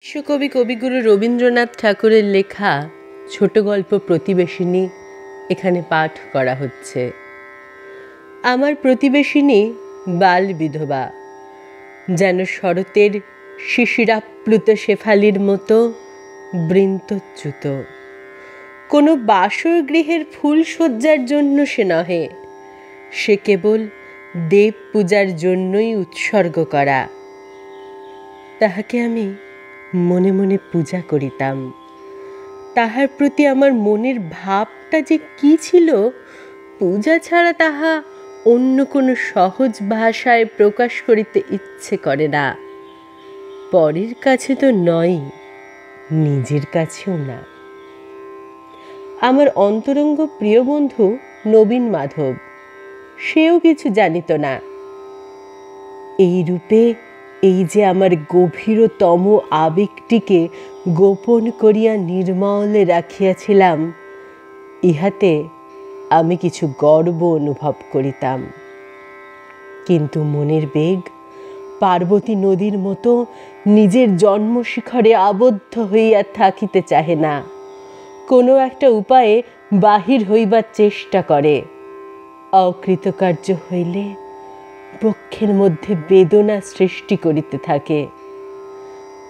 বিশ্বকবি কবিগুরু রবীন্দ্রনাথ ঠাকুরের লেখা ছোট গল্প প্রতিবেশিনী এখানে পাঠ করা হচ্ছে। আমার প্রতিবেশিনী বাল বিধবা, যেন শরতের শিশিরাপ্লুত শেফালির মতো বৃন্তচ্যুত। কোনো বাসর গৃহের ফুলশয্যার জন্য সে নহে, সে কেবল দেব পূজার জন্যই উৎসর্গ করা। তাহাকে আমি মনে মনে পূজা করিতাম। তাহার প্রতি আমার মনের ভাবটা যে কি ছিল, পূজা ছাড়া তাহা অন্য কোনো সহজ ভাষায় প্রকাশ করিতে ইচ্ছে করে না। পরের কাছে তো নয়, নিজের কাছেও না। আমার অন্তরঙ্গ প্রিয় বন্ধু নবীন মাধব, সেও কিছু জানিত না। এই রূপে এই যে আমার গভীরতম আবেগটিকে গোপন করিয়া নির্মলে রাখিয়াছিলাম, ইহাতে আমি কিছু গর্ব অনুভব করিতাম। কিন্তু মনের বেগ পার্বতী নদীর মতো নিজের জন্মশিখরে আবদ্ধ হইয়া থাকিতে চাহে না, কোনো একটা উপায়ে বাহির হইবার চেষ্টা করে। অকৃতকার্য হইলে বক্ষের মধ্যে বেদনা সৃষ্টি করিতে থাকে।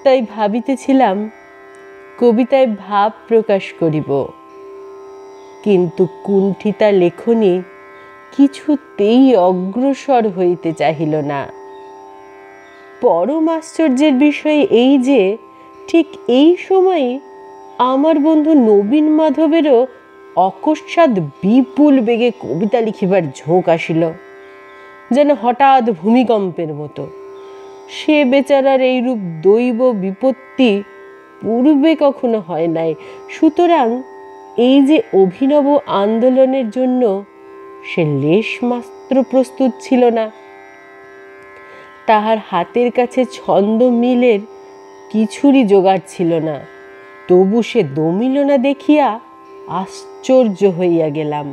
তাই ভাবিতেছিলাম কবিতায় ভাব প্রকাশ করিব, কিন্তু কুণ্ঠিতা লেখনী কিছুতেই অগ্রসর হইতে চাহিল না। পরম আশ্চর্যের বিষয় এই যে ঠিক এই সময়ে আমার বন্ধু নবীন মাধবেরও অকস্মাৎ বিপুল বেগে কবিতা লিখিবার ঝোঁক আসিল, যেন হঠাৎ ভূমিকম্পের মতো। সে বেচারার এইরূপ দৈব বিপত্তি পূর্বে কখনো হয় নাই, সুতরাং এই যে অভিনব আন্দোলনের জন্য সে লেশমাত্র প্রস্তুত ছিল না। তাহার হাতের কাছে ছন্দ মিলের কিছুরই জোগাড় ছিল না, তবু সে দমিল না দেখিয়া আশ্চর্য হইয়া গেলাম।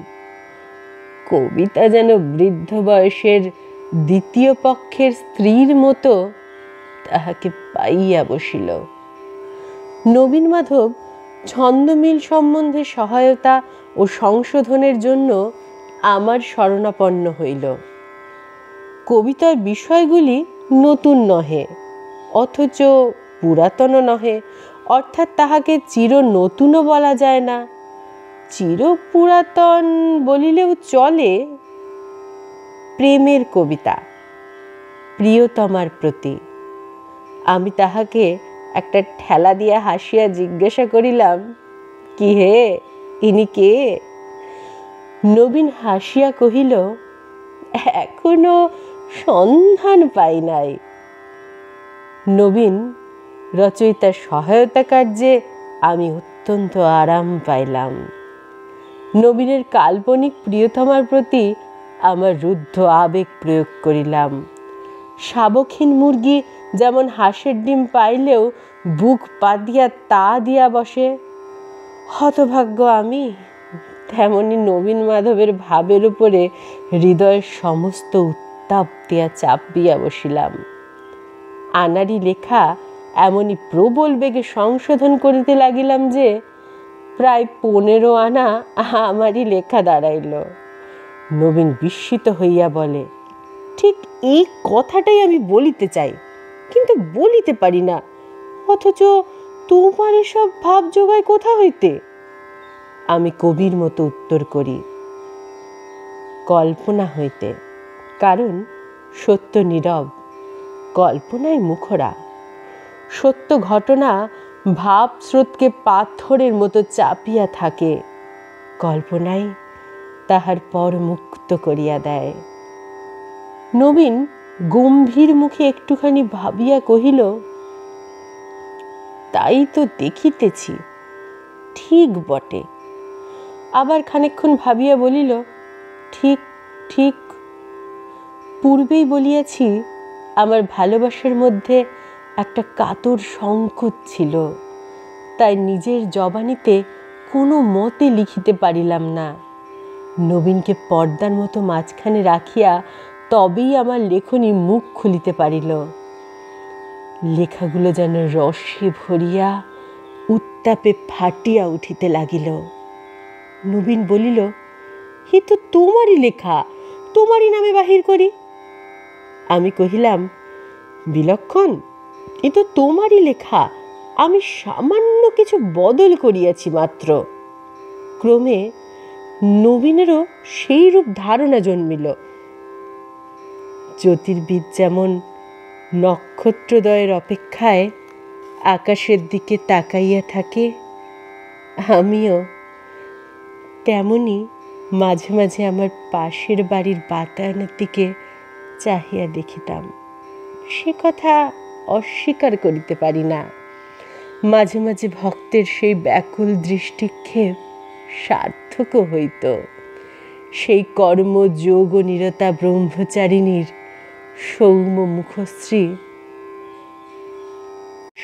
কবিতা যেন বৃদ্ধ বয়সের দ্বিতীয় পক্ষের স্ত্রীর মতো তাহাকে পাইয়া বসিল। নবীন মাধব ছন্দমিল সম্বন্ধে সহায়তা ও সংশোধনের জন্য আমার শরণাপন্ন হইল। কবিতার বিষয়গুলি নতুন নহে, অথচ পুরাতনও নহে, অর্থাৎ তাহাকে চির নতুনও বলা যায় না, চির পুরাতন বলিলেও চলে। প্রেমের কবিতা, প্রিয়তমার প্রতি। আমি তাহাকে একটা ঠেলা দিয়া হাসিয়া জিজ্ঞাসা করিলাম, কি হে, ইনি কে? নবীন হাসিয়া কহিল, এখনো সন্ধান পাই নাই। নবীন রচয়িতার সহায়তা কার্যে আমি অত্যন্ত আরাম পাইলাম। নবীনের কাল্পনিক প্রিয়তমার প্রতি আমার রুদ্ধ আবেগ প্রয়োগ করিলাম। শাবকহীন মুরগি যেমন হাঁসের ডিম পাইলেও বুক পাতিয়া তা দিয়া বসে, হতভাগ্য আমি তেমনি নবীন মাধবের ভাবের উপরে হৃদয়ের সমস্ত উত্তাপ দিয়া চাপিয়া বসিলাম। আনারই লেখা এমনই প্রবল বেগে সংশোধন করিতে লাগিলাম যে প্রায় 15 আনা আমারই লেখা দাঁড়াইল। নবীন বিস্মিত হইয়া বলে, ঠিক এই কথাটাই আমি বলিতে চাই, কিন্তু বলিতে পারি না, অথচ তোমার এসব ভাব জোগায় কোথা হইতে? আমি কবির মতো উত্তর করি, কল্পনা হইতে। কারণ সত্য নীরব, কল্পনায় মুখরা। সত্য ঘটনা ভাব স্রোতকে পাথরের মতো চাপিয়া থাকে, কল্পনায় তাহার পর মুক্ত করিয়া দেয়। নবীন গম্ভীর মুখে একটুখানি ভাবিয়া কহিল, তাই তো দেখিতেছি, ঠিক বটে। আবার খানিকক্ষণ ভাবিয়া বলিল, ঠিক ঠিক। পূর্বেই বলিয়াছি আমার ভালোবাসার মধ্যে একটা কাতর সংকোচ ছিল, তাই নিজের জবানিতে কোনো মতে লিখিতে পারিলাম না। নবীনকে পর্দার মতো মাঝখানে রাখিয়া তবেই আমার লেখনী মুখ খুলিতে পারিল। লেখাগুলো যেন রসে ভরিয়া উত্তাপে ফাটিয়া উঠিতে লাগিল। নবীন বলিল, এ তো তোমারই লেখা, তোমারই নামে বাহির করি। আমি কহিলাম, বিলক্ষণ, এ তো তোমারই লেখা, আমি সামান্য কিছু বদল করিয়াছি মাত্র। ক্রমে নবীনেরও সেই রূপ ধারণা জন্মিল। জ্যোতির্বিদ যেমন নক্ষত্রদ্বয়ের অপেক্ষায় আকাশের দিকে তাকাইয়া থাকে, আমিও তেমনি মাঝে মাঝে আমার পাশের বাড়ির বাতায়নের দিকে চাহিয়া দেখিতাম। সে কথা অস্বীকার করিতে পারি না। মাঝে মাঝে ভক্তের সেই ব্যাকুল দৃষ্টিক্ষেপ সার্থকও হইত। সেই কর্মযোগ নিরতা ব্রহ্মচারিণীর সৌম্য মুখশ্রী,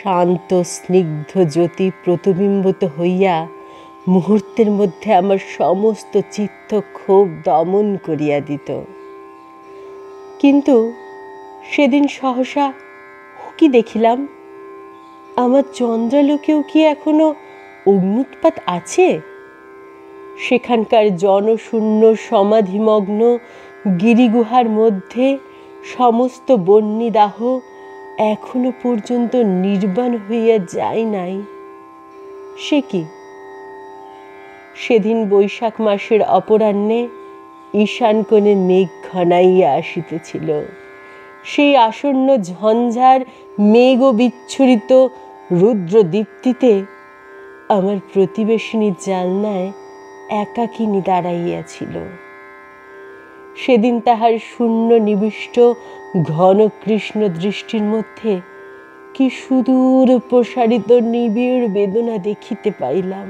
শান্ত স্নিগ্ধ জ্যোতি প্রতিবিম্বিত হইয়া মুহূর্তের মধ্যে আমার সমস্ত চিত্ত ক্ষোভ দমন করিয়া দিত। কিন্তু সেদিন সহসা কি দেখিলাম, আমার চন্দ্রালোকেও কি এখনো অগ্ন্যুৎপাত আছে? সেখানকার জনশূন্য সমাধিমগ্ন গিরিগুহার মধ্যে সমস্ত বহ্নিদাহ এখনো পর্যন্ত নির্বাণ হইয়া যায় নাই। সে কি? সেদিন বৈশাখ মাসের অপরাহ্নে ঈশান কোণে মেঘ ঘনাইয়া আসিতেছিল। সেই আসন্ন ঝঞ্ঝার মেঘ ও বিচ্ছুরিত রুদ্রদীপ্তিতে আমার প্রতিবেশিনীর জালনায় একাকিনী দাঁড়াইয়াছিল। সেদিন তাহার শূন্য নিবিষ্ট ঘন কৃষ্ণ দৃষ্টির মধ্যে কি সুদূর প্রসারিত নিবিড় বেদনা দেখিতে পাইলাম।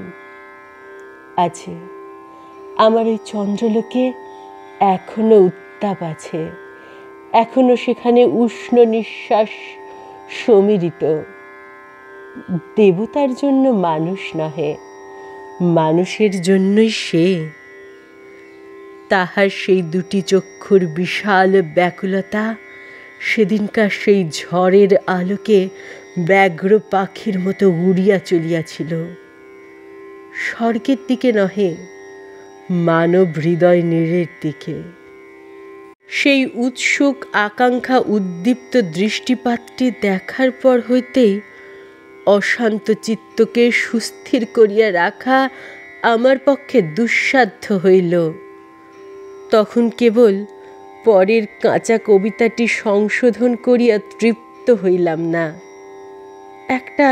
আছে, আমার ওই চন্দ্রলোকে এখনো উত্তাপ আছে, এখনো সেখানে উষ্ণ নিঃশ্বাস সমীরিত। দেবতার জন্য মানুষ নহে, মানুষের জন্যই সে। তাহার সেই দুটি চক্ষুর বিশাল ব্যাকুলতা সেদিনকার সেই ঝড়ের আলোকে ব্যগ্র পাখির মতো উড়িয়া চলিয়াছিল। স্বর্গের দিকে নহে, মানব হৃদয় নীড়ের দিকে। সেই উৎসুক আকাঙ্ক্ষা উদ্দীপ্ত দৃষ্টিপাতটি দেখার পর হইতেই অশান্ত চিত্তকে সুস্থির করিয়া রাখা আমার পক্ষে দুঃসাধ্য হইল। তখন কেবল পরের কাঁচা কবিতাটি সংশোধন করিয়া তৃপ্ত হইলাম না, একটা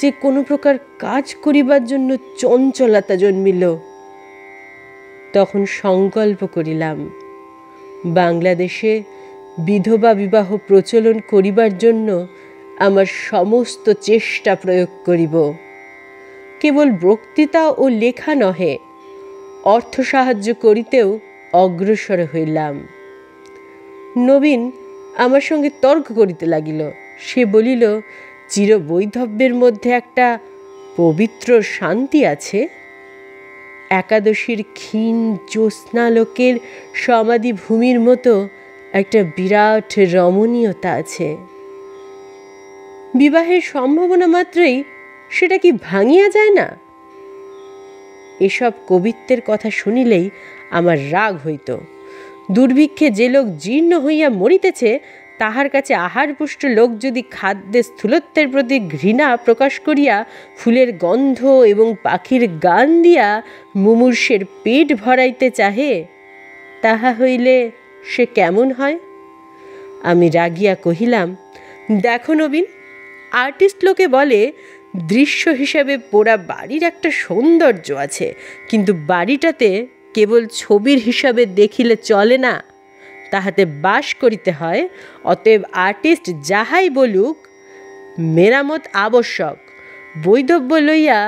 যে কোনো প্রকার কাজ করিবার জন্য চঞ্চলতা জন্মিল। তখন সংকল্প করিলাম, বাংলাদেশে বিধবা বিবাহ প্রচলন করিবার জন্য আমার সমস্ত চেষ্টা প্রয়োগ করিব। কেবল বক্তৃতা ও লেখা নহে, অর্থ সাহায্য করিতেও অগ্রসর হইলাম। নবীন আমার সঙ্গে তর্ক করিতে লাগিল। সে বলিল, চিরবৈধব্যের মধ্যে একটা পবিত্র শান্তি আছে। একাদশীর ক্ষীণ জ্যোৎস্নালোকের সমাধিভূমির মতো একটা বিরাট রমণীয়তা আছে। বিবাহের সম্ভাবনা মাত্রই সেটা কি ভাঙিয়া যায় না? এসব কবিত্বের কথা শুনিলেই আমার রাগ হইত। দুর্ভিক্ষে যে লোক জীর্ণ হইয়া মরিতেছে, তাহার কাছে আহারপুষ্ট লোক যদি খাদ্যে স্থূলত্বের প্রতি ঘৃণা প্রকাশ করিয়া ফুলের গন্ধ এবং পাখির গান দিয়া মুমূর্ষের পেট ভরাইতে চাহে, তাহা হইলে সে কেমন হয়? আমি রাগিয়া কহিলাম, দেখো নবীন, আর্টিস্ট লোকে বলে দৃশ্য হিসাবে পোড়া বাড়ির একটা সৌন্দর্য আছে, কিন্তু বাড়িটাতে কেবল ছবির হিসাবে দেখিলে চলে না, তাহাতে বাস করিতে হয়। অতএব আর্টিস্ট যাহাই বলুক, মেরামত আবশ্যক। বৈধব্য লইয়া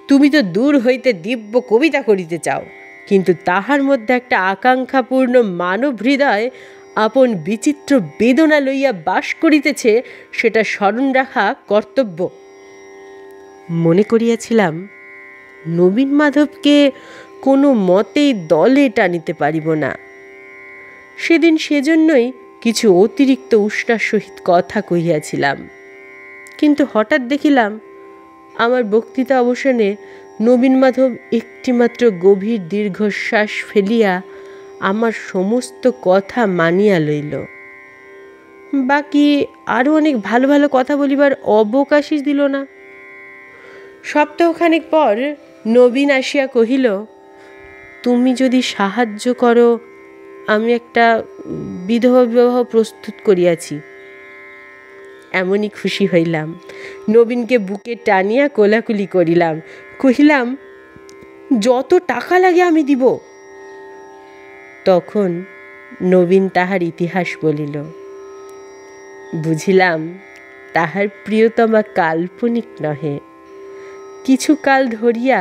তুমি তো দূর হইতে দিব্য কবিতা করিতে চাও, কিন্তু তাহার মধ্যে একটা আকাঙ্ক্ষাপূর্ণ মানব হৃদয় আপন বিচিত্র বেদনা লইয়া বাস করিতেছে, সেটা স্মরণ রাখা কর্তব্য। মনে করিয়াছিলাম, নবীন মাধবকে কোনো মতেই দলে টানিতে পারিব না। সেদিন সেজন্যই কিছু অতিরিক্ত উষ্ণার সহিত কথা কহিয়াছিলাম। কিন্তু হঠাৎ দেখিলাম আমার বক্তৃতা অবসানে নবীনমাধব একটিমাত্র গভীর দীর্ঘশ্বাস ফেলিয়া আমার সমস্ত কথা মানিয়া লইল। বাকি আরও অনেক ভালো ভালো কথা বলিবার অবকাশই দিল না। সপ্তাহখানেক পর নবীন আসিয়া কহিল, তুমি যদি সাহায্য করো, আমি একটা বিধবা বিবাহ প্রস্তুত করিয়াছি। এমনই খুশি হইলাম। নবীনকে বুকে টানিয়া কোলাকুলি করিলাম, কহিলাম, যত টাকা লাগে আমি দিব। তখন নবীন তাহার ইতিহাস বলিল। বুঝিলাম তাহার প্রিয়তমা কাল্পনিক নহে। কিছুকাল ধরিয়া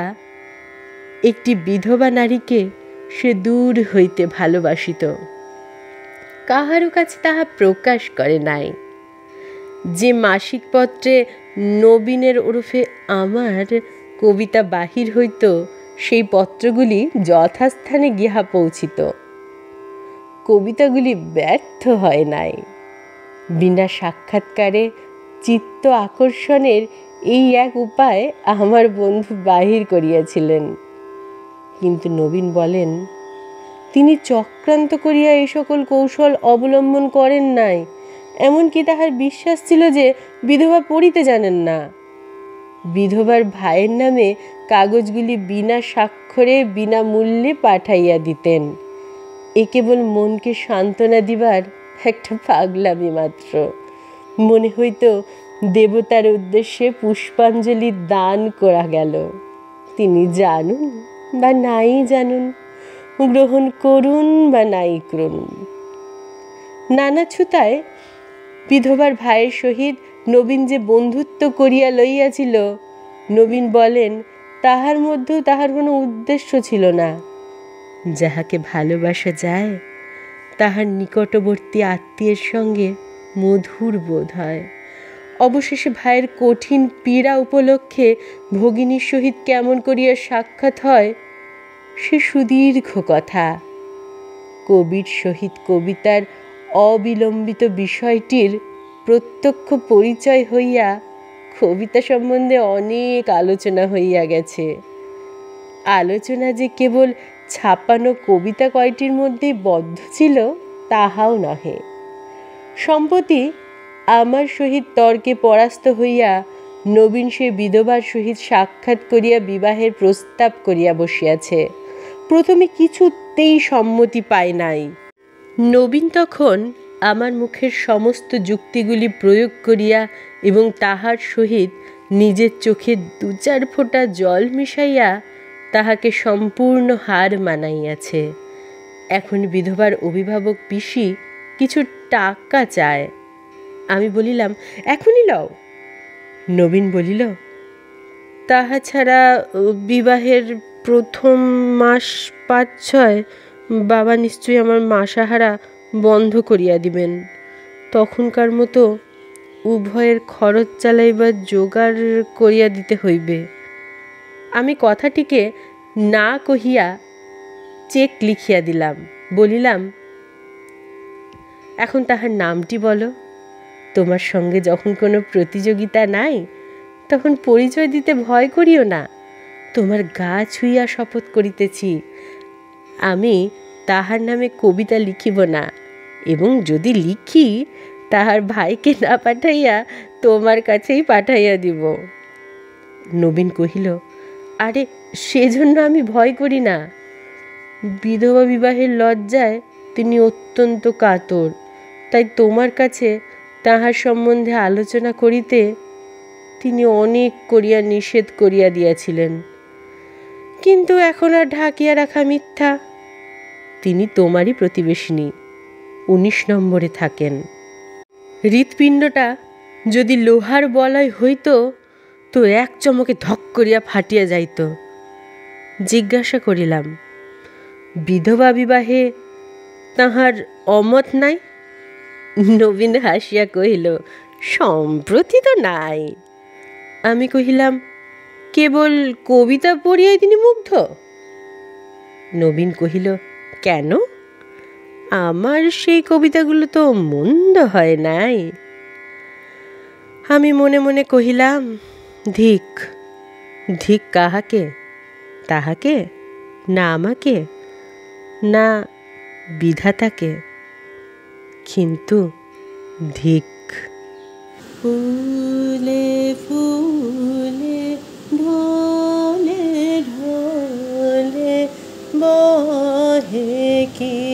একটি বিধবা নারীকে সে দূর হইতে ভালোবাসিত, কাহারও কাছে তাহা প্রকাশ করে নাই। যে মাসিক পত্রে নবীনের ওরফে আমার কবিতা বাহির হইত, সেই পত্রগুলি যথাস্থানে গিয়া পৌঁছিত। কবিতাগুলি ব্যর্থ হয় নাই। বিনা সাক্ষাৎকারে চিত্ত আকর্ষণের এই এক উপায় আমার বন্ধু বাহির করিয়াছিলেন। কিন্তু নবীন বলেন, তিনি চক্রান্ত করিয়া এই সকল কৌশল অবলম্বন করেন নাই। এমনকি তাহার বিশ্বাস ছিল যে বিধবা পড়িতে জানেন না। বিধবার ভাইয়ের নামে কাগজগুলি বিনা স্বাক্ষরে বিনা মূল্যে পাঠাইয়া দিতেন। এ কেবল মনকে সান্ত্বনা দিবার একটা পাগলামি মাত্র। মনে হইত দেবতার উদ্দেশ্যে পুষ্পাঞ্জলি দান করা গেল। তিনি জানুন বা নাই জানুন, গ্রহণ করুন বা নাই করুন। নানা ছুতায় বিধবার ভাইয়ের সহিত নবীন যে বন্ধুত্ব করিয়া লইয়াছিল, নবীন বলেন তাহার মধ্যেও তাহার কোনো উদ্দেশ্য ছিল না। যাহাকে ভালোবাসা যায় তাহার নিকটবর্তী আত্মীয়ের সঙ্গে মধুর বোধ হয়। অবশেষে ভাইয়ের কঠিন পীড়া উপলক্ষে ভগিনীর সহিত কেমন করিয়া সাক্ষাৎ হয়, সে সুদীর্ঘ কথা। কবির সহিত কবিতার অবিলম্বিত বিষয়টির প্রত্যক্ষ পরিচয় হইয়া কবিতা সম্বন্ধে অনেক আলোচনা হইয়া গেছে। আলোচনা যে কেবল ছাপানো কবিতা কয়টির মধ্যেই বদ্ধ ছিল তাহাও নহে। সম্প্রতি আমার সহিত তর্কে পরাস্ত হইয়া নবীন সে বিধবার সহিত সাক্ষাৎ করিয়া বিবাহের প্রস্তাব করিয়া বসিয়াছে। প্রথমে কিছুতেই সম্মতি পায় নাই। নবীন তখন আমার মুখের সমস্ত যুক্তিগুলি প্রয়োগ করিয়া এবং তাহার সহিত নিজের চোখে 2-4 ফোঁটা জল মিশাইয়া তাহাকে সম্পূর্ণ হার মানাইয়াছে। এখন বিধবার অভিভাবক পিসি কিছু টাকা চায়। আমি বলিলাম, এখনই লও। নবীন বলিল, তাহা ছাড়া বিবাহের প্রথম মাস 5-6 বাবা নিশ্চয়ই আমার মাসাহারা বন্ধ করিয়া দিবেন। তখনকার মতো উভয়ের খরচ চালাইবার জোগাড় করিয়া দিতে হইবে। আমি কথাটিকে না কহিয়া চেক লিখিয়া দিলাম। বলিলাম, এখন তাহার নামটি বলো। তোমার সঙ্গে যখন কোনো প্রতিযোগিতা নাই, তখন পরিচয় দিতে ভয় করিও না। তোমার গা ছুঁইয়া শপথ করিতেছি, আমি তাহার নামে কবিতা লিখিব না, এবং যদি লিখি তাহার ভাইকে না পাঠাইয়া তোমার কাছেই পাঠাইয়া দিব। নবীন কহিল, আরে সেজন্য আমি ভয় করি না। বিধবা বিবাহের লজ্জায় তিনি অত্যন্ত কাতর, তাই তোমার কাছে তাহার সম্বন্ধে আলোচনা করিতে তিনি অনেক করিয়া নিষেধ করিয়া দিয়াছিলেন। কিন্তু এখন আর ঢাকিয়া রাখা মিথ্যা। তিনি তোমারই প্রতিবেশিনী, 19 নম্বরে থাকেন। হৃৎপিণ্ডটা যদি লোহার বলয় হইত তো এক চমকে ধক করিয়া ফাটিয়া যাইত। জিজ্ঞাসা করিলাম, বিধবা বিবাহে তাহার অমত নাই? নবীন হাসিয়া কহিল, সম্প্রতি তো নাই। আমি কহিলাম, কেবল কবিতা পড়িয়াই তিনি মুগ্ধ? নবীন কহিল, কেন? আমার সেই কবিতাগুলো তো মন্দ হয় নাই। আমি মনে মনে কহিলাম, ধিক ধিক কাহাকে, তাহাকে না আমাকে না বিধাতাকে, কিন্তু ধিক। ফুলে ফুলে ঢলে ঢলে বহে কি